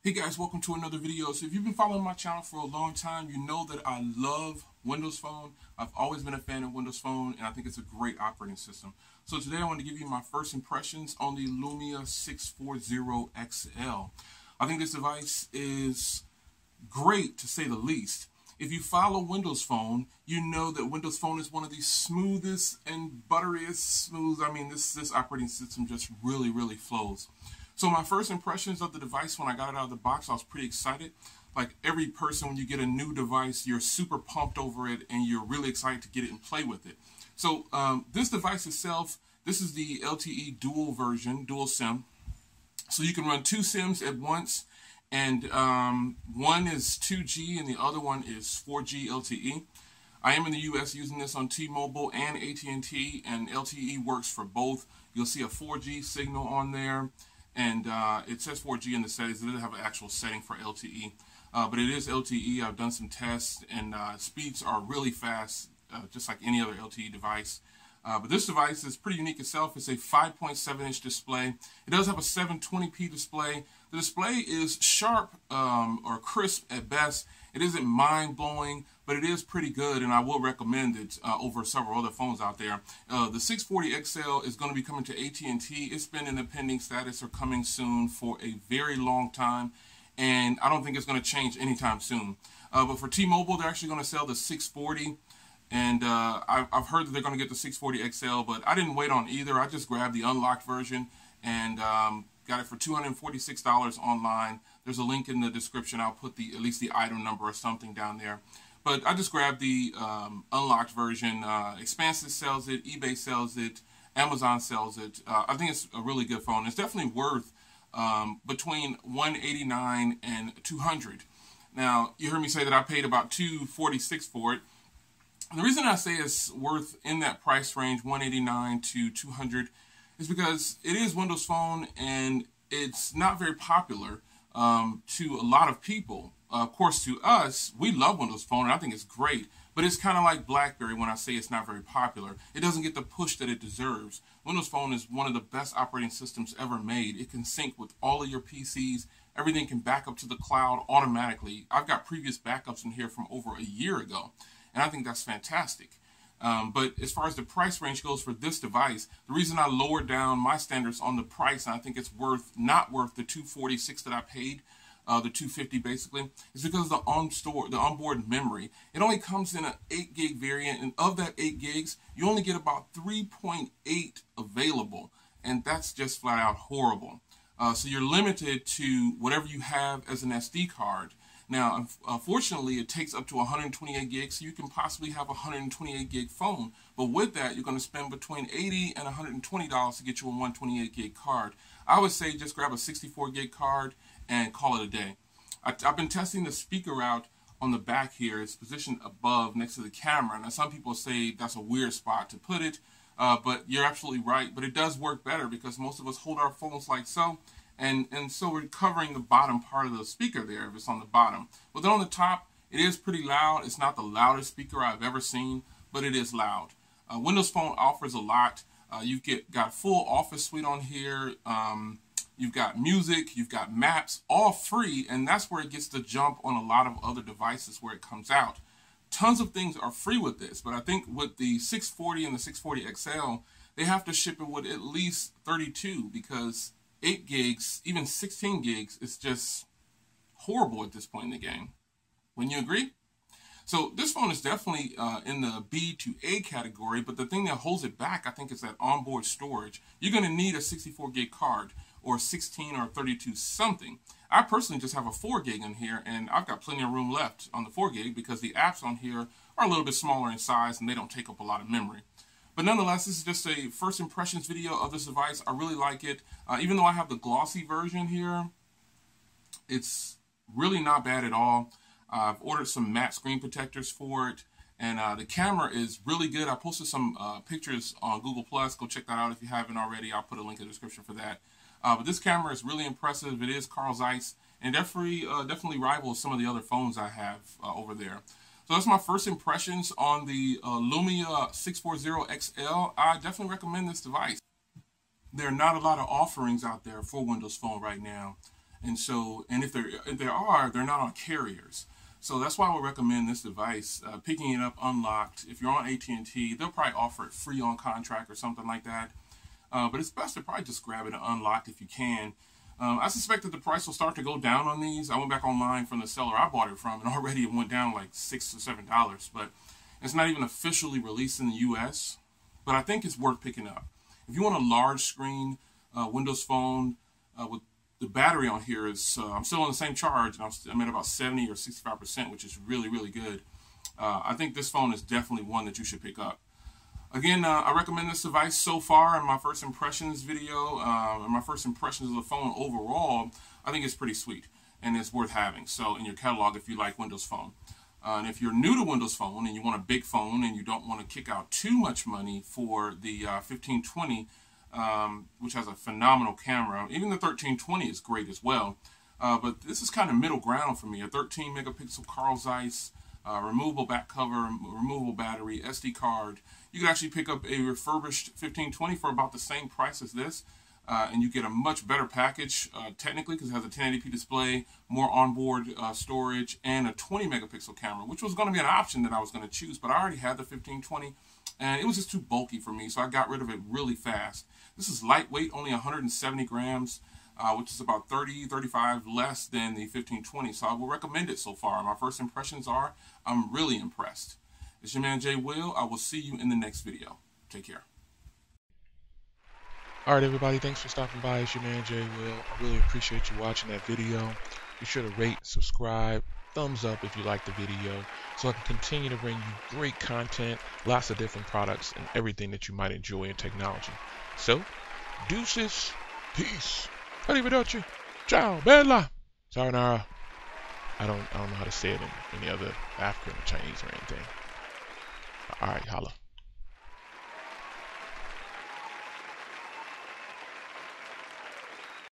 Hey guys, welcome to another video. So if you've been following my channel for a long time, you know that I love Windows Phone. I've always been a fan of Windows Phone, and I think it's a great operating system. So today I want to give you my first impressions on the Lumia 640 XL. I think this device is great, to say the least. If you follow Windows Phone, you know that Windows Phone is one of the smoothest and butteriest smooth. I mean, this operating system just really flows. So my first impressions of the device when I got it out of the box, I was pretty excited. Like every person, when you get a new device, you're super pumped over it and you're really excited to get it and play with it. So this device itself, this is the LTE dual version, dual SIM. So you can run two SIMs at once, and one is 2G and the other one is 4G LTE. I am in the US using this on T-Mobile and AT&T, and LTE works for both. You'll see a 4G signal on there. And it says 4G in the settings. It doesn't have an actual setting for LTE, but it is LTE. I've done some tests, and speeds are really fast, just like any other LTE device. But this device is pretty unique itself. It's a 5.7-inch display. It does have a 720p display. The display is sharp or crisp at best. It isn't mind-blowing, but it is pretty good, and I will recommend it over several other phones out there. The 640 XL is going to be coming to AT&T. It's been in a pending status or coming soon for a very long time, and I don't think it's going to change anytime soon. But for T-Mobile, they're actually going to sell the 640, and I've heard that they're going to get the 640 XL, but I didn't wait on either. I just grabbed the unlocked version and got it for $246 online. There's a link in the description. I'll put at least the item number or something down there. But I just grabbed the unlocked version. Expansive sells it, eBay sells it, Amazon sells it. I think it's a really good phone. It's definitely worth between $189 and $200. Now, you heard me say that I paid about $246 for it. And the reason I say it's worth in that price range, $189 to $200, is because it is Windows Phone and it's not very popular to a lot of people. Of course, to us, we love Windows Phone and I think it's great, but it's kind of like BlackBerry when I say it's not very popular. It doesn't get the push that it deserves. Windows Phone is one of the best operating systems ever made. It can sync with all of your PCs. Everything can back up to the cloud automatically. I've got previous backups in here from over a year ago, and I think that's fantastic. But as far as the price range goes for this device, the reason I lowered down my standards on the price, and I think it's not worth the $246 that I paid, the $250 basically, is because of the onboard memory. It only comes in an 8 gig variant, and of that 8 gigs, you only get about 3.8 available, and that's just flat out horrible. So you're limited to whatever you have as an SD card. Now, unfortunately, it takes up to 128 gigs, so you can possibly have a 128 gig phone. But with that, you're going to spend between $80 and $120 to get you a 128 gig card. I would say just grab a 64 gig card and call it a day. I've been testing the speaker out on the back here. It's positioned above next to the camera. Now, some people say that's a weird spot to put it, but you're absolutely right. But it does work better because most of us hold our phones like so. And so we're covering the bottom part of the speaker there if it's on the bottom. But then on the top, it is pretty loud. It's not the loudest speaker I've ever seen, but it is loud. Windows Phone offers a lot. You've got full Office suite on here. You've got music, you've got maps, all free, and that's where it gets the jump on a lot of other devices where it comes out. Tons of things are free with this, but I think with the 640 and the 640 XL, they have to ship it with at least 32 because 8 gigs, even 16 gigs, is just horrible at this point in the game. Wouldn't you agree? So this phone is definitely in the B to A category, but the thing that holds it back, I think, is that onboard storage. You're going to need a 64 gig card or 16 or 32 something. I personally just have a 4 gig in here, and I've got plenty of room left on the 4 gig because the apps on here are a little bit smaller in size and they don't take up a lot of memory. But nonetheless, this is just a first impressions video of this device. I really like it. Even though I have the glossy version here, it's really not bad at all. I've ordered some matte screen protectors for it, and the camera is really good. I posted some pictures on Google+. Go check that out if you haven't already. I'll put a link in the description for that. But this camera is really impressive. It is Carl Zeiss, and definitely rivals some of the other phones I have over there. So that's my first impressions on the Lumia 640 XL. I definitely recommend this device. There are not a lot of offerings out there for Windows Phone right now. And so, and if there are, they're not on carriers. So that's why I would recommend this device, picking it up unlocked. If you're on AT&T, they'll probably offer it free on contract or something like that. But it's best to probably just grab it unlocked if you can. I suspect that the price will start to go down on these. I went back online from the seller I bought it from, and already it went down like $6 or $7. But it's not even officially released in the U.S. But I think it's worth picking up. If you want a large screen Windows Phone with the battery on here is, I'm still on the same charge, and I'm at about 70 or 65%, which is really, really good. I think this phone is definitely one that you should pick up. Again, I recommend this device so far in my first impressions video, and my first impressions of the phone overall. I think it's pretty sweet, and it's worth having. So in your catalog if you like Windows Phone. And if you're new to Windows Phone and you want a big phone and you don't want to kick out too much money for the 1520, which has a phenomenal camera. Even the 1320 is great as well. But this is kind of middle ground for me. A 13 megapixel Carl Zeiss, removable back cover, removable battery, SD card. You can actually pick up a refurbished 1520 for about the same price as this. And you get a much better package technically because it has a 1080p display, more onboard storage, and a 20 megapixel camera, which was going to be an option that I was going to choose. But I already had the 1520. And it was just too bulky for me, so I got rid of it really fast. This is lightweight, only 170 grams, which is about 35 less than the 1520. So I will recommend it so far. My first impressions are, I'm really impressed. It's your man Jay Will. I will see you in the next video. Take care. Alright everybody, thanks for stopping by. It's your man Jay Will. I really appreciate you watching that video. Be sure to rate, subscribe, thumbs up if you like the video, so I can continue to bring you great content, lots of different products, and everything that you might enjoy in technology. So, deuces, peace, arrivederci, ciao, bella, sayonara. I don't know how to say it in any other African or Chinese or anything. Alright, holla.